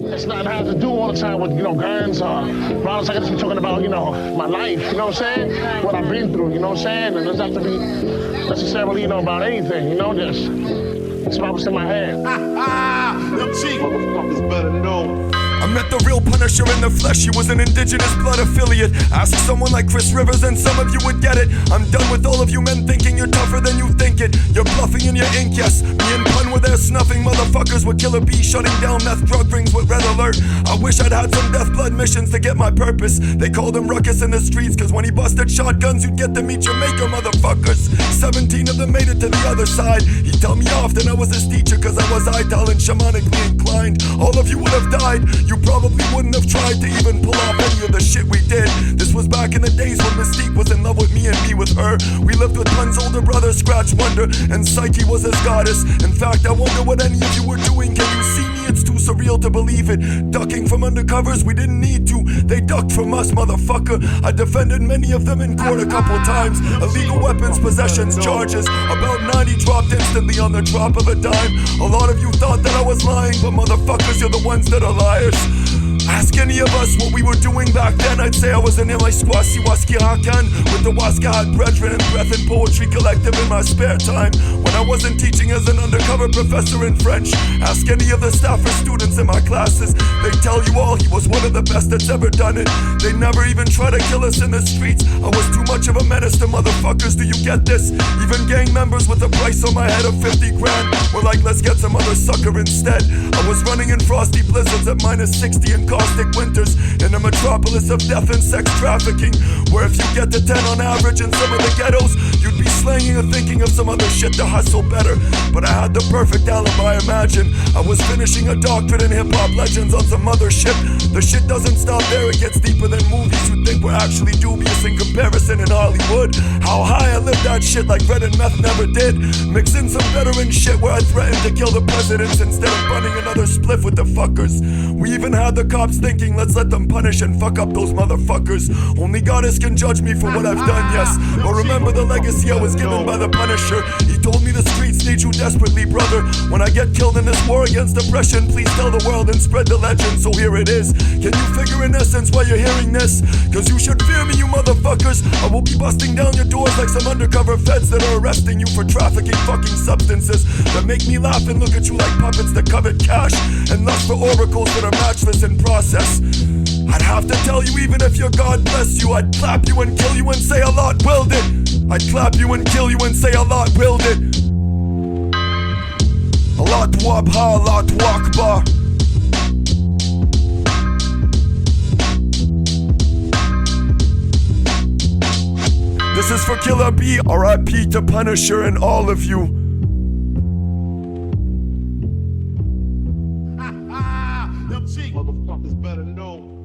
It's not have to do all the time with, guns or violence. I guess we're talking about, my life, you know what I'm saying? What I've been through, you know what I'm saying? And it doesn't have to be necessarily, about anything, just it's about what's in my head. Them cheap motherfuckers better know. I met the real Punisher in the flesh, he was an indigenous blood affiliate. Ask someone like Chris Rivers and some of you would get it. I'm done with all of you men thinking you're tougher than you think it. You're bluffing in your ink, yes. Me and Pun were there snuffing motherfuckers with Killer B, shutting down meth drug rings with Red Alert. I wish I'd had some death blood missions to get my purpose. They called him Ruckus in the streets, cause when he busted shotguns you'd get to meet Jamaica motherfuckers. 17 of them made it to the other side. He'd tell me off, then I was his teacher cause I was Ital and shamanically inclined. All of you would have died, you probably wouldn't have tried to even pull off any of the shit we did. This was back in the days when Mystique was in love with me and me with her. We lived with Pun's older brother, Scratch Wonder, and Psyche was his goddess. In fact, I wonder what any of you were doing. Can you see me? It's too surreal to believe it. Ducking from undercovers, we didn't need to. They ducked from us, motherfucker. I defended many of them in court a couple times. Illegal weapons, possessions, charges. About 90 dropped instantly on the drop of a dime. A lot of you thought that I was lying, but motherfuckers, you're the ones that are liars. Ask any of us what we were doing back then. I'd say I was in my squassi waski hakan with the Waska Hat Brethren and Breath and Poetry Collective in my spare time when I wasn't teaching as an undercover professor in French. Ask any of the staff or students in my classes. They tell you all he was one of the best that's ever done it. They never even try to kill us in the streets. I was too much of a menace to motherfuckers, do you get this? Even gang members with a price on my head of 50 grand were like, let's get some other sucker instead. I was running in frosty blizzards at minus 60 and caustic winters in a metropolis of death and sex trafficking, where if you get to 10 on average in some of the ghettos, you'd be slanging or thinking of some other shit to hustle better. But I had the perfect alibi, imagine. I was finishing a doctorate in hip-hop legends on some other shit. The shit doesn't stop there, it gets deeper than movies you think were actually dubious in comparison in Hollywood. How high I lived that shit like Red and Meth never did. Mix in some veteran shit where I threatened to kill the presidents instead of bunning another spliff with the fuckers. We even had the cops thinking, let's let them punish and fuck up those motherfuckers. Only goddess can judge me for what I've done, yes. But remember the legacy I was given by the Punisher. He told me the streets need you desperately, brother. When I get killed in this war against oppression, please tell the world and spread the legend, so here it is. Can you figure in essence why you're hearing this? Cause you should fear me, you motherfuckers. I will be busting down your doors like some undercover feds that are arresting you for trafficking fucking substances that make me laugh and look at you like puppets that covet cash and lust for oracles that are matchless in process. I'd have to tell you even if your God bless you, I'd clap you and kill you and say Allah willed it. I'd clap you and kill you and say Allah willed it. Allah Tuab Ha, Allah Tuakbar. This is for Killer B, R.I.P. to Punisher and all of you. Them cheap motherfuckers better know.